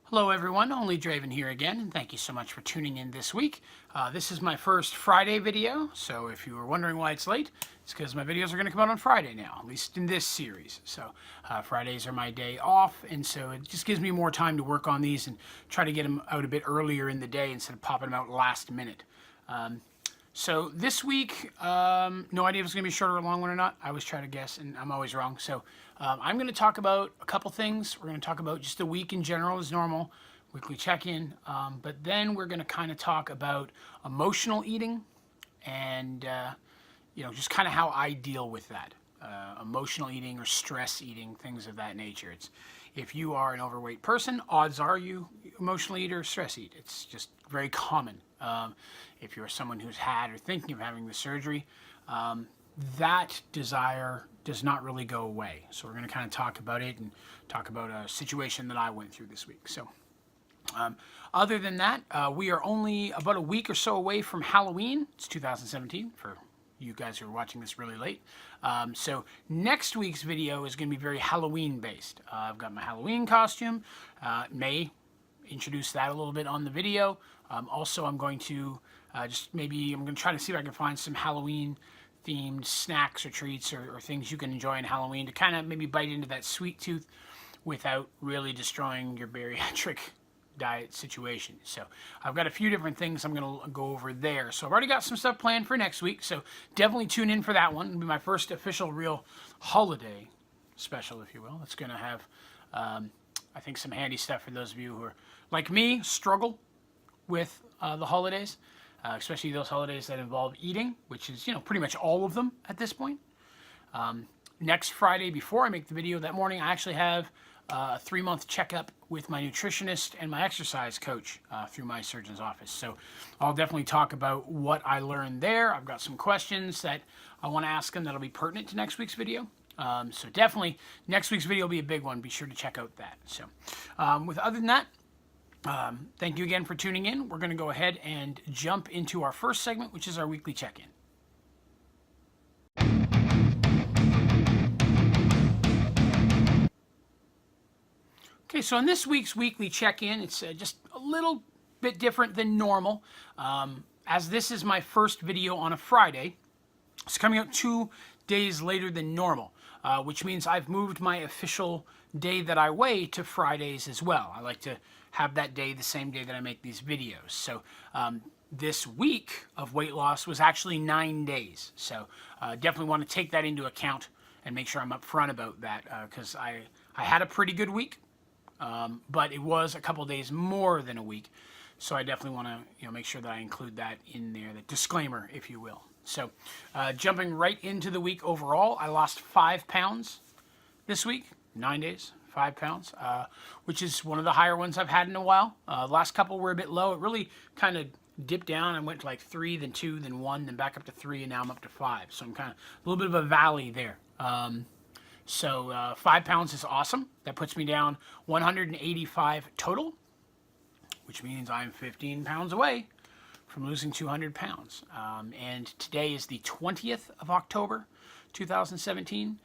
Hello everyone, onlydraven here again, and thank you so much for tuning in this week. This is my first Friday video, so if you were wondering why it's late, it's because my videos are going to come out on Friday now, at least in this series. So Fridays are my day off, and so it just gives me more time to work on these and try to get them out a bit earlier in the day instead of popping them out last minute. So this week, no idea if it's going to be a short or a long one or not. I always try to guess, and I'm always wrong. So I'm going to talk about a couple things. We're going to talk about just the week in general as normal, weekly check-in. But then we're going to kind of talk about emotional eating and, just kind of how I deal with that. Emotional eating or stress eating, things of that nature. If you are an overweight person, odds are you emotionally eat or stress eat. It's just very common. If you're someone who's had or thinking of having the surgery, that desire does not really go away. So we're going to kind of talk about it and talk about a situation that I went through this week. So other than that, we are only about a week or so away from Halloween. It's 2017 for you guys who are watching this really late. So next week's video is going to be very Halloween based. I've got my Halloween costume. May introduce that a little bit on the video. Also, I'm going to I'm going to try to see if I can find some Halloween themed snacks or treats or things you can enjoy in Halloween to kind of maybe bite into that sweet tooth without really destroying your bariatric diet situation. So I've got a few different things I'm going to go over there. So I've already got some stuff planned for next week, so definitely tune in for that one. It'll be my first official real holiday special, if you will. It's going to have, I think, some handy stuff for those of you who are, like me, struggle with the holidays, especially those holidays that involve eating, which is, pretty much all of them at this point. Next Friday, before I make the video that morning, I actually have a 3-month checkup with my nutritionist and my exercise coach through my surgeon's office. So I'll definitely talk about what I learned there. I've got some questions that I want to ask them that'll be pertinent to next week's video. So definitely next week's video will be a big one. Be sure to check out that. So other than that, thank you again for tuning in. We're going to go ahead and jump into our first segment, which is our weekly check-in. Okay, so in this week's weekly check-in, it's just a little bit different than normal. As this is my first video on a Friday, it's coming out 2 days later than normal, which means I've moved my official day that I weigh to Fridays as well. I like to have that day the same day that I make these videos. So this week of weight loss was actually 9 days. So definitely want to take that into account and make sure I'm upfront about that because I had a pretty good week, but it was a couple days more than a week. So I definitely want to make sure that I include that in there, the disclaimer, if you will. So jumping right into the week overall, I lost 5 pounds this week, 9 days. 5 pounds, which is one of the higher ones I've had in a while. Last couple were a bit low. It really kind of dipped down and went to like 3, then 2, then 1, then back up to 3, and now I'm up to 5. So I'm kind of a little bit of a valley there. 5 pounds is awesome. That puts me down 185 total, which means I'm 15 pounds away from losing 200 pounds. And today is the 20th of October, 2017.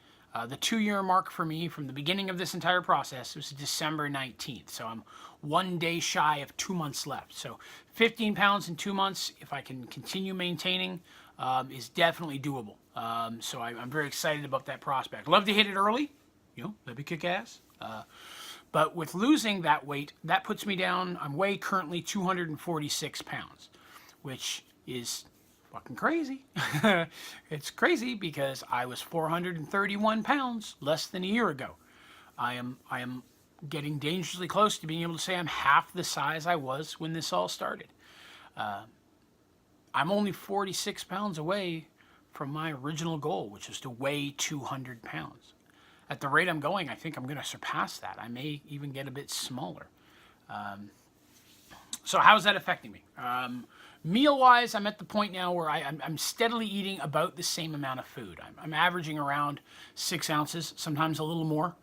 The 2-year mark for me from the beginning of this entire process was December 19th. So I'm 1 day shy of 2 months left. So 15 pounds in 2 months, if I can continue maintaining, is definitely doable. So I'm very excited about that prospect. Love to hit it early, let me kick ass. But with losing that weight, that puts me down, I'm weigh currently 246 pounds, which is fucking crazy. It's crazy because I was 431 pounds less than a year ago. I am getting dangerously close to being able to say I'm half the size I was when this all started. I'm only 46 pounds away from my original goal, which was to weigh 200 pounds. At the rate I'm going, I think I'm going to surpass that. I may even get a bit smaller. So how's that affecting me? Meal-wise, I'm at the point now where I'm steadily eating about the same amount of food. I'm averaging around 6 ounces, sometimes a little more,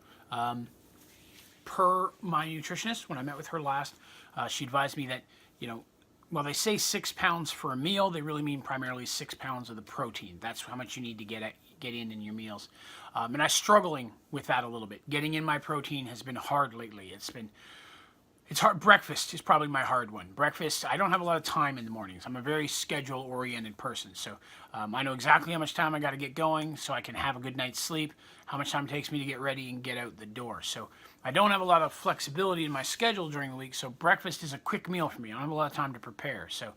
per my nutritionist, when I met with her last, she advised me that, while they say 6 pounds for a meal, they really mean primarily 6 pounds of the protein. That's how much you need to get in your meals. And I'm struggling with that a little bit. Getting in my protein has been hard lately. It's hard. Breakfast is probably my hard one. Breakfast, I don't have a lot of time in the mornings. I'm a very schedule-oriented person. So I know exactly how much time I got to get going so I can have a good night's sleep, how much time it takes me to get ready and get out the door. So I don't have a lot of flexibility in my schedule during the week. So breakfast is a quick meal for me. I don't have a lot of time to prepare. So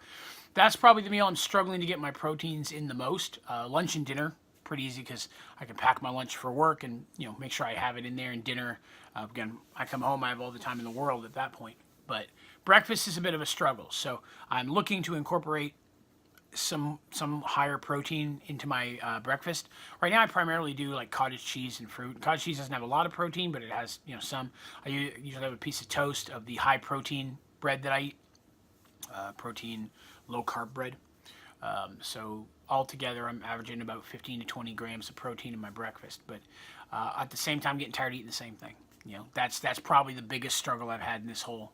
that's probably the meal I'm struggling to get my proteins in the most. Lunch and dinner, pretty easy because I can pack my lunch for work and make sure I have it in there. And dinner, again, I come home, I have all the time in the world at that point. But breakfast is a bit of a struggle, so I'm looking to incorporate some higher protein into my breakfast. Right now I primarily do like cottage cheese and fruit. Cottage cheese doesn't have a lot of protein, but it has some. I usually have a piece of toast of the high protein bread that I eat, protein low carb bread. So altogether, I'm averaging about 15 to 20 grams of protein in my breakfast. But at the same time, getting tired of eating the same thing. That's probably the biggest struggle I've had in this whole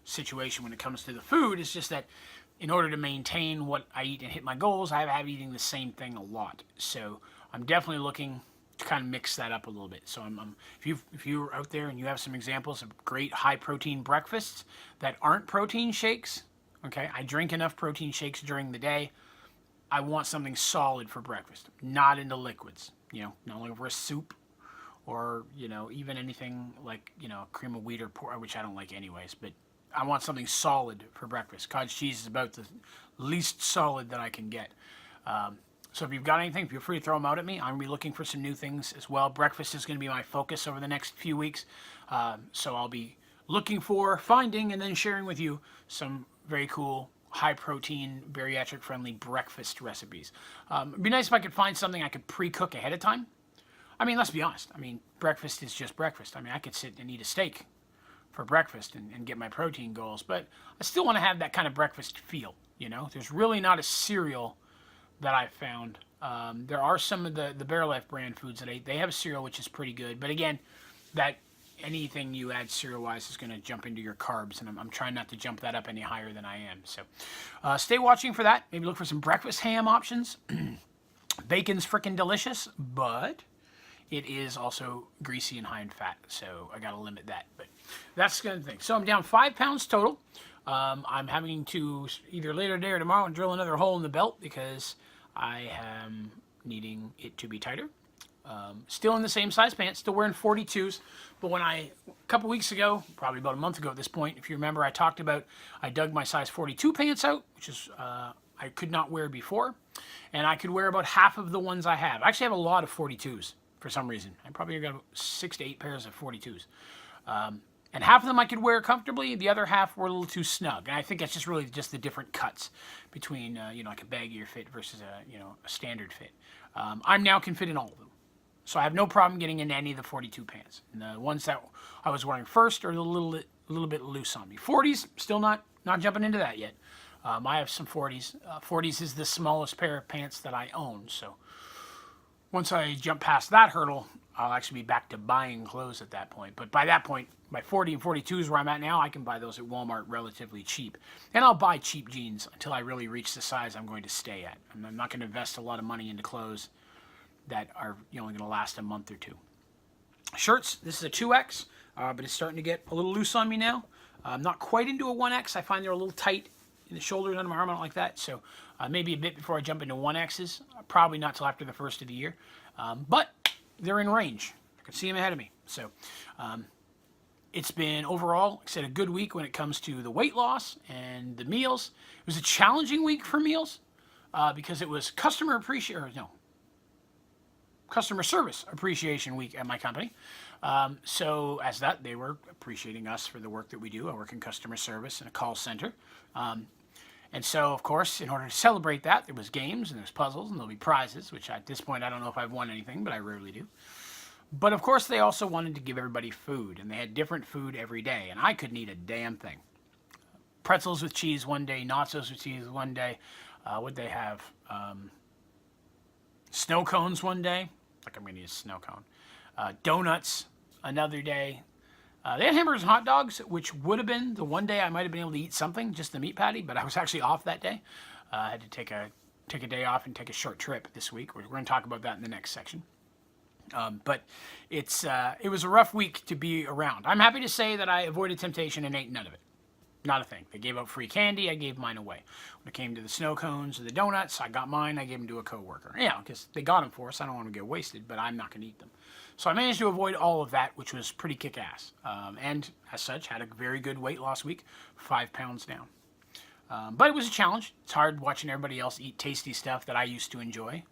situation when it comes to the food. It's just that in order to maintain what I eat and hit my goals, I have eating the same thing a lot. So I'm definitely looking to kind of mix that up a little bit. So if you're out there and you have some examples of great high protein breakfasts that aren't protein shakes, okay, I drink enough protein shakes during the day. I want something solid for breakfast, not into liquids. Not looking for a soup or, even anything like, cream of wheat or pork, which I don't like anyways, but I want something solid for breakfast. Cottage cheese is about the least solid that I can get. So if you've got anything, feel free to throw them out at me. I'm going to be looking for some new things as well. Breakfast is going to be my focus over the next few weeks. So I'll be looking for, finding, and then sharing with you some very cool high-protein, bariatric-friendly breakfast recipes. It'd be nice if I could find something I could pre-cook ahead of time. I mean, let's be honest. I mean, breakfast is just breakfast. I mean, I could sit and eat a steak for breakfast and get my protein goals, but I still want to have that kind of breakfast feel, There's really not a cereal that I've found. There are some of the Barrel brand foods that they have a cereal which is pretty good, but again, that anything you add cereal-wise is going to jump into your carbs, and I'm trying not to jump that up any higher than I am. So stay watching for that. Maybe look for some breakfast ham options. Bacon's freaking delicious, but it is also greasy and high in fat, so I got to limit that. But that's the thing. So I'm down 5 pounds total. I'm having to either later today or tomorrow drill another hole in the belt because I am needing it to be tighter. Still in the same size pants, still wearing 42s, but a couple weeks ago, probably about a month ago at this point, if you remember, I talked about I dug my size 42 pants out, which is I could not wear before, and I could wear about half of the ones I have. I actually have a lot of 42s for some reason. I probably got 6 to 8 pairs of 42s. And half of them I could wear comfortably, the other half were a little too snug. And I think that's just really just the different cuts between, like a baggier fit versus a standard fit. I now can fit in all of them. So I have no problem getting into any of the 42 pants. And the ones that I was wearing first are a little bit loose on me. 40s, still not jumping into that yet. I have some 40s. 40s is the smallest pair of pants that I own. So once I jump past that hurdle, I'll actually be back to buying clothes at that point. But by that point, my 40 and 42s where I'm at now, I can buy those at Walmart relatively cheap. And I'll buy cheap jeans until I really reach the size I'm going to stay at. I'm not going to invest a lot of money into clothes that are only going to last a month or two. Shirts, this is a 2X, but it's starting to get a little loose on me now. I'm not quite into a 1X. I find they're a little tight in the shoulders under my arm. I don't like that. So maybe a bit before I jump into 1Xs. Probably not till after the first of the year. But they're in range. I can see them ahead of me. So it's been overall, like I said, a good week when it comes to the weight loss and the meals. It was a challenging week for meals because it was customer service appreciation week at my company. So as that, they were appreciating us for the work that we do. I work in customer service in a call center. And so, of course, in order to celebrate that, there was games and there's puzzles and there'll be prizes, which at this point, I don't know if I've won anything, but I rarely do. But of course, they also wanted to give everybody food, and they had different food every day, and I couldn't eat a damn thing. Pretzels with cheese one day, nachos with cheese one day. What'd they have? Snow cones one day. Like I'm going to eat a snow cone. Donuts another day. They had hamburgers and hot dogs, which would have been the one day I might have been able to eat something, just the meat patty, but I was actually off that day. I had to take a day off and take a short trip this week. We're going to talk about that in the next section. But it was a rough week to be around. I'm happy to say that I avoided temptation and ate none of it. Not a thing. They gave out free candy. I gave mine away. When it came to the snow cones or the donuts, I got mine. I gave them to a coworker. Yeah, because they got them for us. I don't want to get wasted, but I'm not going to eat them. So I managed to avoid all of that, which was pretty kick-ass. And as such, had a very good weight loss week, 5 pounds down. But it was a challenge. It's hard watching everybody else eat tasty stuff that I used to enjoy.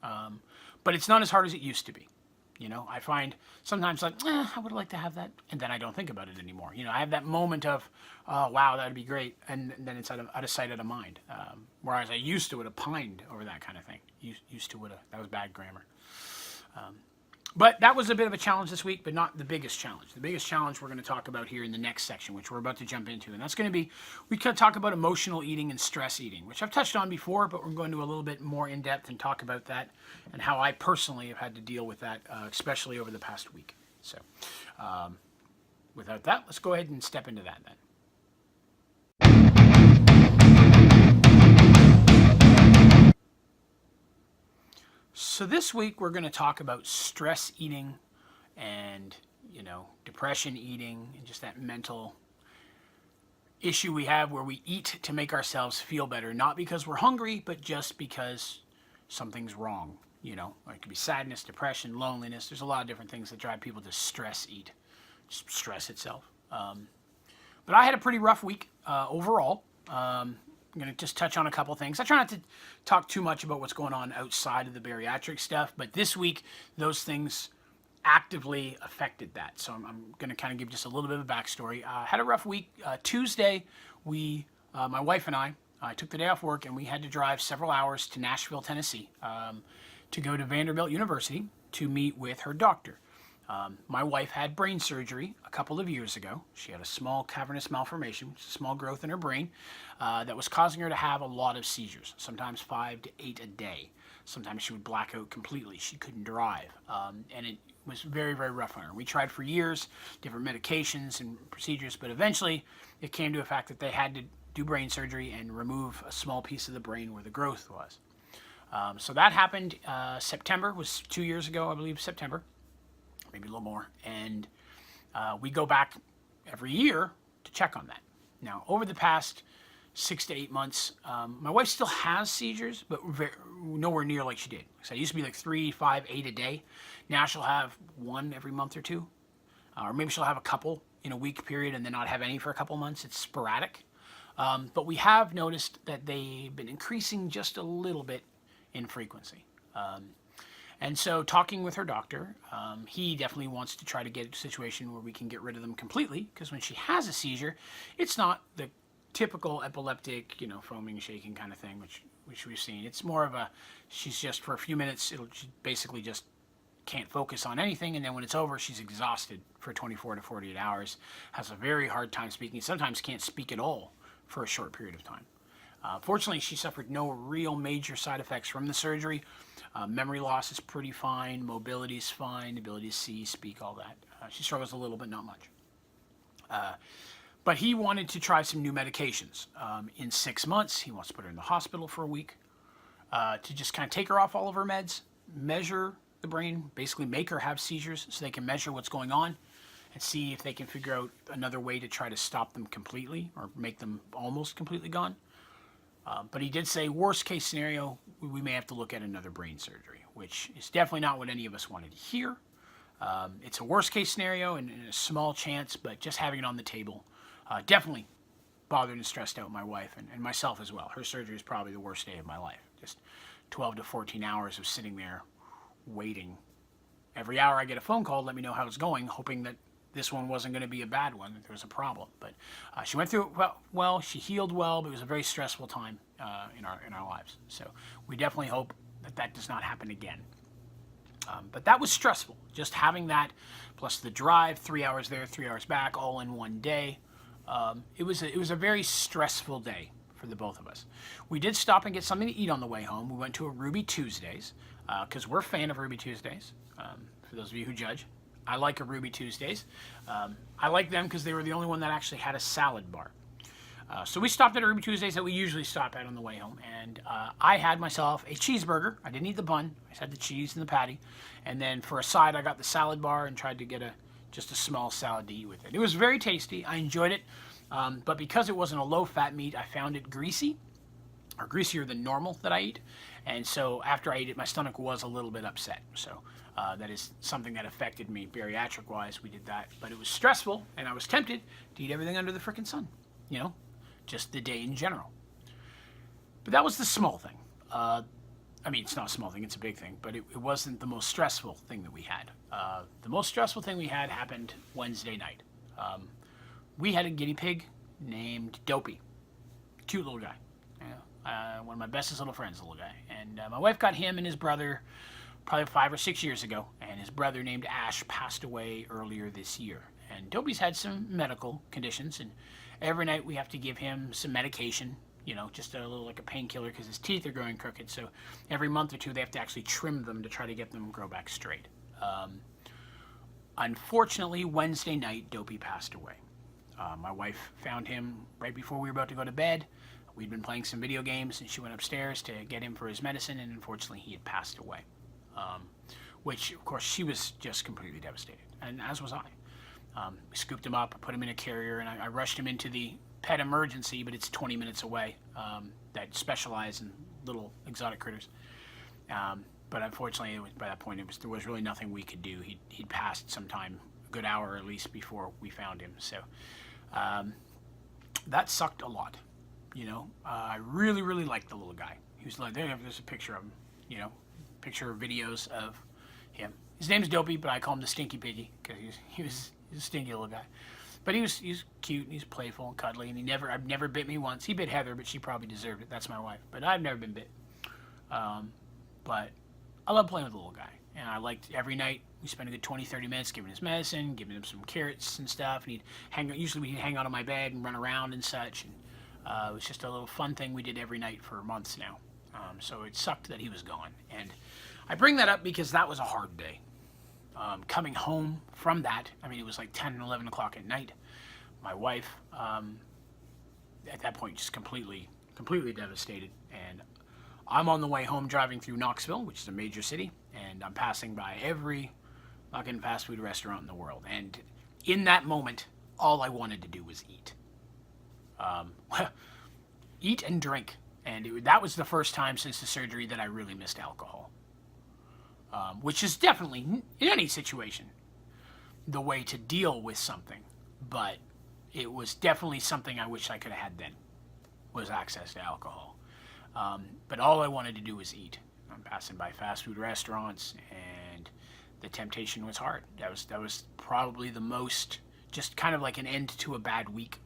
But it's not as hard as it used to be. You know, I find sometimes like, I would like to have that, and then I don't think about it anymore. You know, I have that moment of, oh, wow, that'd be great, and then it's out of sight, out of mind. Whereas I used to would have pined over that kind of thing. Used to would have. That was bad grammar. But that was a bit of a challenge this week, but not the biggest challenge. The biggest challenge we're going to talk about here in the next section, which we're about to jump into, and that's going to be, we could talk about emotional eating and stress eating, which I've touched on before, but we're going to go a little bit more in depth and talk about that and how I personally have had to deal with that, especially over the past week. So without that, let's go ahead and step into that then. So this week we're going to talk about stress eating and, you know, depression eating and just that mental issue we have where we eat to make ourselves feel better, not because we're hungry, but just because something's wrong. You know, it could be sadness, depression, loneliness. There's a lot of different things that drive people to stress eat, just stress itself. But I had a pretty rough week overall. I'm going to just touch on a couple things. I try not to talk too much about what's going on outside of the bariatric stuff, but this week, those things actively affected that. So I'm going to kind of give just a little bit of a backstory. Had a rough week. Tuesday, my wife and I took the day off work, and we had to drive several hours to Nashville, Tennessee, to go to Vanderbilt University to meet with her doctor. My wife had brain surgery a couple of years ago. She had a small cavernous malformation, which is a small growth in her brain, that was causing her to have a lot of seizures, sometimes 5 to 8 a day. Sometimes she would black out completely. She couldn't drive, and it was very, very rough on her. We tried for years, different medications and procedures, but eventually it came to a fact that they had to do brain surgery and remove a small piece of the brain where the growth was. So that happened September, was 2 years ago, I believe, September. Maybe a little more, and we go back every year to check on that. Now, over the past 6 to 8 months, my wife still has seizures, but nowhere near like she did. So it used to be like 3, 5, 8 a day. Now she'll have one every month or two, or maybe she'll have a couple in a week period and then not have any for a couple months. It's sporadic, but we have noticed that they've been increasing just a little bit in frequency. And so talking with her doctor, he definitely wants to try to get a situation where we can get rid of them completely, because when she has a seizure, it's not the typical epileptic, you know, foaming, shaking kind of thing, which we've seen. It's more of a, she's just for a few minutes, she basically just can't focus on anything, and then when it's over, she's exhausted for 24 to 48 hours, has a very hard time speaking, sometimes can't speak at all for a short period of time. Fortunately, she suffered no real major side effects from the surgery. Memory loss is pretty fine. Mobility is fine. Ability to see, speak, all that. She struggles a little, but not much. But he wanted to try some new medications. In 6 months, he wants to put her in the hospital for a week to just kind of take her off all of her meds, measure the brain, basically make her have seizures so they can measure what's going on and see if they can figure out another way to try to stop them completely or make them almost completely gone. But he did say, worst case scenario, we may have to look at another brain surgery, which is definitely not what any of us wanted to hear. It's a worst case scenario and a small chance, but just having it on the table definitely bothered and stressed out my wife and myself as well. Her surgery is probably the worst day of my life. Just 12 to 14 hours of sitting there waiting. Every hour I get a phone call, let me know how it's going, hoping that this one wasn't going to be a bad one, that there was a problem. But she went through it well, she healed well, but it was a very stressful time in our lives. So we definitely hope that does not happen again. But that was stressful, just having that, plus the drive, 3 hours there, 3 hours back, all in one day. It was a very stressful day for the both of us. We did stop and get something to eat on the way home. We went to a Ruby Tuesdays, because we're a fan of Ruby Tuesdays, for those of you who judge. I like a Ruby Tuesdays. I like them because they were the only one that actually had a salad bar. So we stopped at a Ruby Tuesdays that we usually stop at on the way home, and I had myself a cheeseburger. I didn't eat the bun. I just had the cheese and the patty, and then for a side I got the salad bar and tried to get just a small salad to eat with it. It was very tasty. I enjoyed it, but because it wasn't a low-fat meat, I found it greasy, or greasier than normal that I eat, and so after I ate it, my stomach was a little bit upset. So that is something that affected me bariatric-wise. We did that, but it was stressful, and I was tempted to eat everything under the frickin' sun, you know, just the day in general. But that was the small thing. I mean, it's not a small thing, it's a big thing, but it wasn't the most stressful thing that we had. The most stressful thing we had happened Wednesday night. We had a guinea pig named Dopey. Cute little guy. One of my bestest little friends, little guy. And my wife got him and his brother probably 5 or 6 years ago, and his brother named Ash passed away earlier this year. And Dopey's had some medical conditions, and every night we have to give him some medication, you know, just a little like a painkiller because his teeth are growing crooked. So every month or two they have to actually trim them to try to get them to grow back straight. Unfortunately, Wednesday night, Dopey passed away. My wife found him right before we were about to go to bed. We'd been playing some video games, and she went upstairs to get him for his medicine, and unfortunately he had passed away. Which, of course, she was just completely devastated, and as was I. We scooped him up, put him in a carrier, and I rushed him into the pet emergency, but it's 20 minutes away, that specialize in little exotic critters. But unfortunately, by that point, there was really nothing we could do. He'd passed sometime, a good hour at least, before we found him. So that sucked a lot. You know, I really, really liked the little guy. He was like, there's a picture of him, you know, picture of videos of him. His name's Dopey, but I call him the Stinky Piggy because he's a stinky little guy. But he's cute and he's playful and cuddly, and I've never bit me once. He bit Heather, but she probably deserved it. That's my wife. But I've never been bit. But I love playing with the little guy. And I liked every night we spent a good 20, 30 minutes giving his medicine, giving him some carrots and stuff. And usually we'd hang out on my bed and run around and such. And it was just a little fun thing we did every night for months now. So it sucked that he was gone. And I bring that up because that was a hard day. Coming home from that, I mean, it was like 10 and 11 o'clock at night. My wife, at that point, just completely devastated. And I'm on the way home driving through Knoxville, which is a major city, and I'm passing by every fucking fast food restaurant in the world. And in that moment, all I wanted to do was eat. Eat and drink. And that was the first time since the surgery that I really missed alcohol. Which is definitely, in any situation, the way to deal with something. But it was definitely something I wish I could have had then, was access to alcohol. But all I wanted to do was eat. I'm passing by fast food restaurants, and the temptation was hard. That was probably the most, just kind of like an end to a bad week.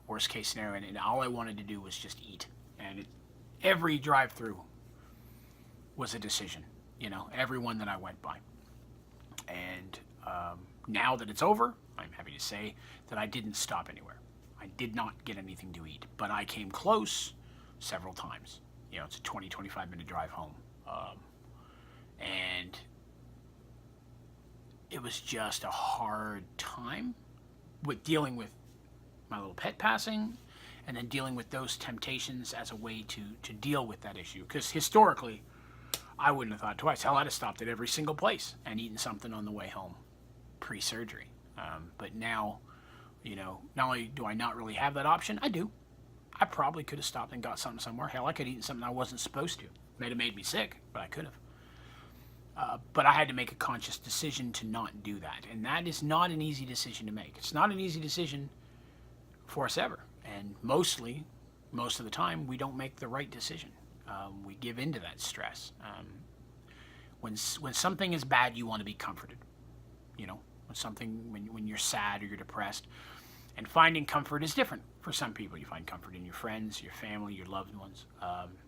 Worst case scenario, and all I wanted to do was just eat. And every drive-through was a decision, you know, every one that I went by. And now that it's over, I'm happy to say that I didn't stop anywhere. I did not get anything to eat, but I came close several times. You know, it's a 20, 25-minute drive home. And it was just a hard time with dealing with my little pet passing, and then dealing with those temptations as a way to deal with that issue. Because historically, I wouldn't have thought twice. Hell, I'd have stopped at every single place and eaten something on the way home pre-surgery. But now, you know, not only do I not really have that option, I do. I probably could have stopped and got something somewhere. Hell, I could have eaten something I wasn't supposed to. It might have made me sick, but I could have. But I had to make a conscious decision to not do that. And that is not an easy decision to make. It's not an easy decision for us ever. And most of the time, we don't make the right decision. We give into that stress. When something is bad, you want to be comforted. You know, when you're sad or you're depressed. And finding comfort is different for some people. You find comfort in your friends, your family, your loved ones.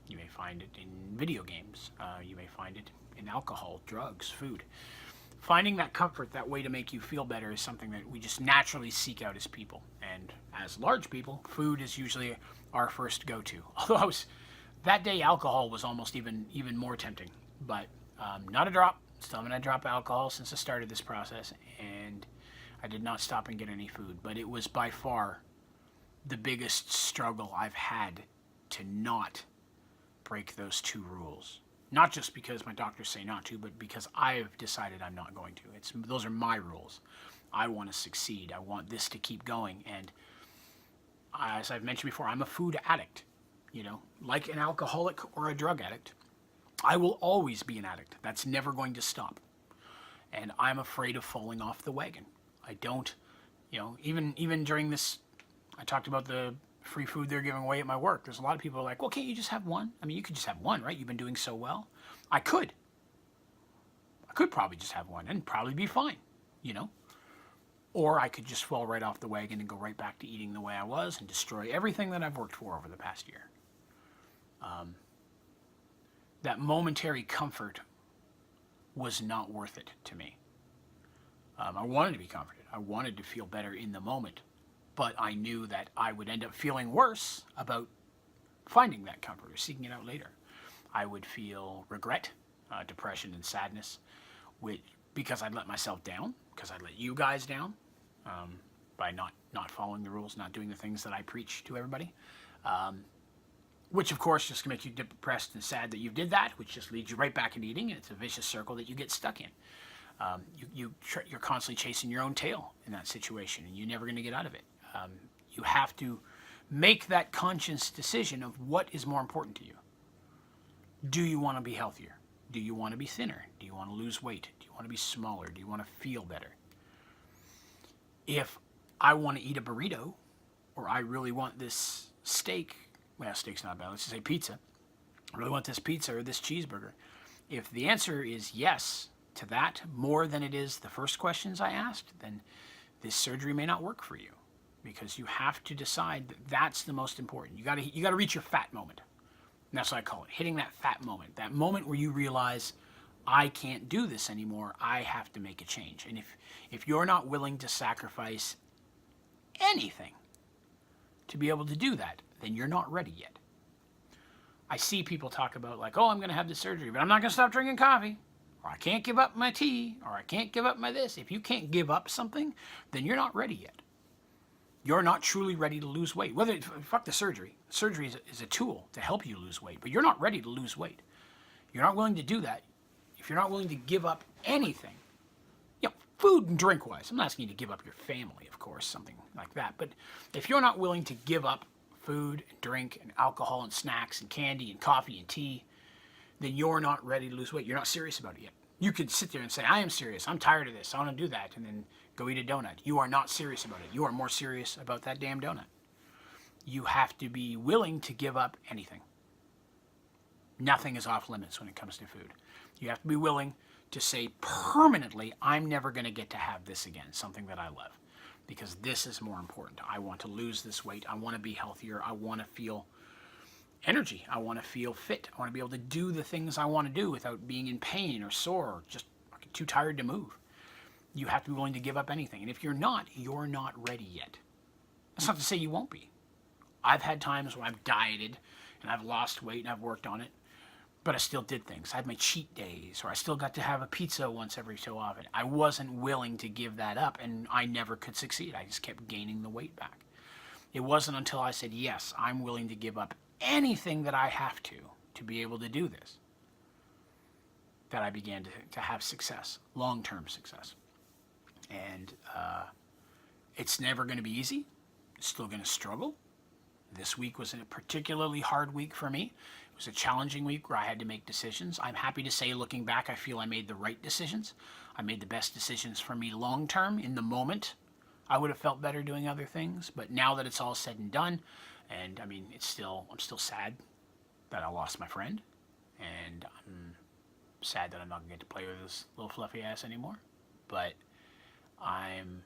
You may find it in video games. You may find it in alcohol, drugs, food. Finding that comfort, that way to make you feel better, is something that we just naturally seek out as people. And as large people, food is usually our first go-to. Although that day alcohol was almost even more tempting. But not a drop, still haven't had drop alcohol since I started this process, and I did not stop and get any food. But it was by far the biggest struggle I've had to not break those 2 rules. Not just because my doctors say not to, but because I've decided I'm not going to. Those are my rules. I want to succeed. I want this to keep going. And as I've mentioned before, I'm a food addict. You know, like an alcoholic or a drug addict, I will always be an addict. That's never going to stop. And I'm afraid of falling off the wagon. I don't, you know, even during this, I talked about the free food they're giving away at my work. There's a lot of people who are like, well, can't you just have one? I mean, you could just have one, right? You've been doing so well. I could probably just have one and probably be fine, you know? Or I could just fall right off the wagon and go right back to eating the way I was and destroy everything that I've worked for over the past year. That momentary comfort was not worth it to me. I wanted to be comforted. I wanted to feel better in the moment. But I knew that I would end up feeling worse about finding that comfort or seeking it out later. I would feel regret, depression, and sadness because I'd let myself down, because I'd let you guys down by not following the rules, not doing the things that I preach to everybody. Which, of course, just makes you depressed and sad that you did that, which just leads you right back into eating, and it's a vicious circle that you get stuck in. You're constantly chasing your own tail in that situation, and you're never going to get out of it. You have to make that conscious decision of what is more important to you. Do you want to be healthier? Do you want to be thinner? Do you want to lose weight? Do you want to be smaller? Do you want to feel better? If I want to eat a burrito, or I really want this steak, well, steak's not bad, let's just say pizza. I really want this pizza or this cheeseburger. If the answer is yes to that more than it is the first questions I asked, then this surgery may not work for you. Because you have to decide that that's the most important. You got to reach your fat moment. And that's what I call it, hitting that fat moment. That moment where you realize, I can't do this anymore. I have to make a change. And if you're not willing to sacrifice anything to be able to do that, then you're not ready yet. I see people talk about like, oh, I'm going to have this surgery, but I'm not going to stop drinking coffee. Or I can't give up my tea. Or I can't give up my this. If you can't give up something, then you're not ready yet. You're not truly ready to lose weight. Fuck the surgery. Surgery is a tool to help you lose weight, but you're not ready to lose weight. You're not willing to do that. If you're not willing to give up anything, you know, food and drink wise, I'm not asking you to give up your family, of course, something like that. But if you're not willing to give up food and drink and alcohol and snacks and candy and coffee and tea, then you're not ready to lose weight. You're not serious about it yet. You could sit there and say, I am serious. I'm tired of this. I want to do that. And then go eat a donut. You are not serious about it. You are more serious about that damn donut. You have to be willing to give up anything. Nothing is off limits when it comes to food. You have to be willing to say permanently, I'm never going to get to have this again, something that I love. Because this is more important. I want to lose this weight. I want to be healthier. I want to feel energy. I want to feel fit. I want to be able to do the things I want to do without being in pain or sore or just too tired to move. You have to be willing to give up anything. And if you're not ready yet. That's not to say you won't be. I've had times when I've dieted and I've lost weight and I've worked on it, but I still did things. I had my cheat days, or I still got to have a pizza once every so often. I wasn't willing to give that up, and I never could succeed. I just kept gaining the weight back. It wasn't until I said, yes, I'm willing to give up anything that I have to be able to do this, that I began to have success, long-term success. And it's never going to be easy. It's still going to struggle. This week was a particularly hard week for me. It was a challenging week where I had to make decisions. I'm happy to say, looking back, I feel I made the right decisions. I made the best decisions for me long-term. In the moment, I would have felt better doing other things. But now that it's all said and done, and I mean, I'm still sad that I lost my friend. And I'm sad that I'm not going to get to play with this little fluffy ass anymore. But I'm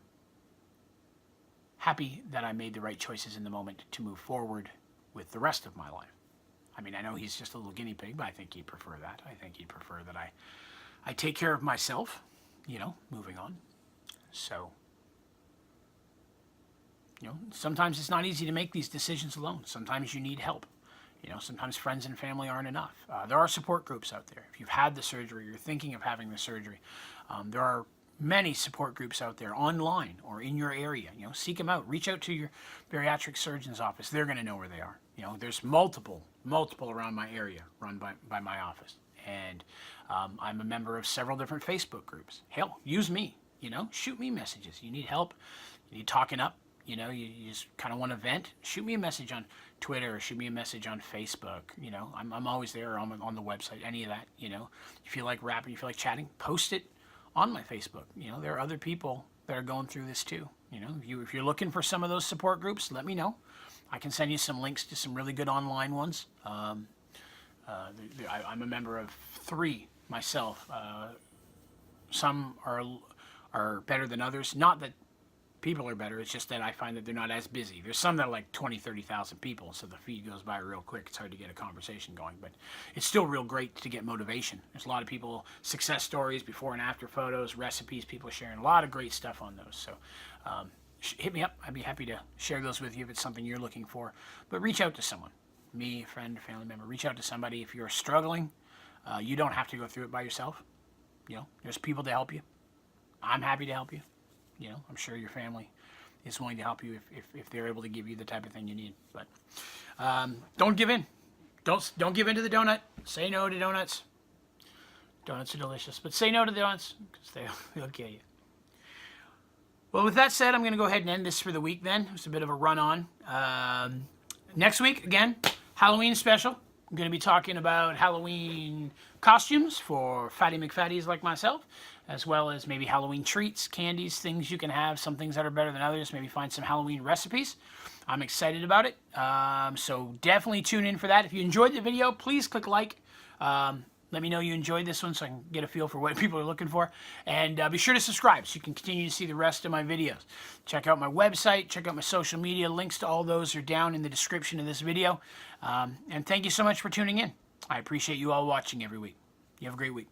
happy that I made the right choices in the moment to move forward with the rest of my life. I mean, I know he's just a little guinea pig, but I think he'd prefer that. I think he'd prefer that I take care of myself, moving on. So, sometimes it's not easy to make these decisions alone. Sometimes you need help. You know, sometimes friends and family aren't enough. There are support groups out there. If you've had the surgery, you're thinking of having the surgery, there are many support groups out there online or in your area. You know, seek them out. Reach out to your bariatric surgeon's office. They're going to know where they are. You know, there's multiple around my area run by my office. And I'm a member of several different Facebook groups. Hell, use me. You know, shoot me messages. You need help. You need talking up. You know, you just kind of want to vent. Shoot me a message on Twitter or shoot me a message on Facebook. You know, I'm always there on the website, any of that. You know, you feel like rapping, you feel like chatting, post it on my Facebook. You know, there are other people that are going through this too. You know, if you're looking for some of those support groups, let me know. I can send you some links to some really good online ones. I'm a member of 3 myself. Some are better than others. Not that people are better, it's just that I find that they're not as busy. There's some that are like 20, 30,000 people, so the feed goes by real quick. It's hard to get a conversation going, but it's still real great to get motivation. There's a lot of people, success stories, before and after photos, recipes, people sharing a lot of great stuff on those. So hit me up. I'd be happy to share those with you if it's something you're looking for. But reach out to someone, me, a friend, a family member. Reach out to somebody. If you're struggling, you don't have to go through it by yourself. You know, there's people to help you. I'm happy to help you. You know, I'm sure your family is willing to help you if they're able to give you the type of thing you need. But don't give in. Don't give in to the donut. Say no to donuts. Donuts are delicious, but say no to the donuts because they'll kill you. Well, with that said, I'm going to go ahead and end this for the week then. It's a bit of a run-on. Next week, again, Halloween special. I'm going to be talking about Halloween costumes for Fatty McFatties like myself, as well as maybe Halloween treats, candies, things you can have, some things that are better than others, maybe find some Halloween recipes. I'm excited about it, so definitely tune in for that. If you enjoyed the video, please click like. Let me know you enjoyed this one so I can get a feel for what people are looking for. And be sure to subscribe so you can continue to see the rest of my videos. Check out my website, check out my social media. Links to all those are down in the description of this video. And thank you so much for tuning in. I appreciate you all watching every week. You have a great week.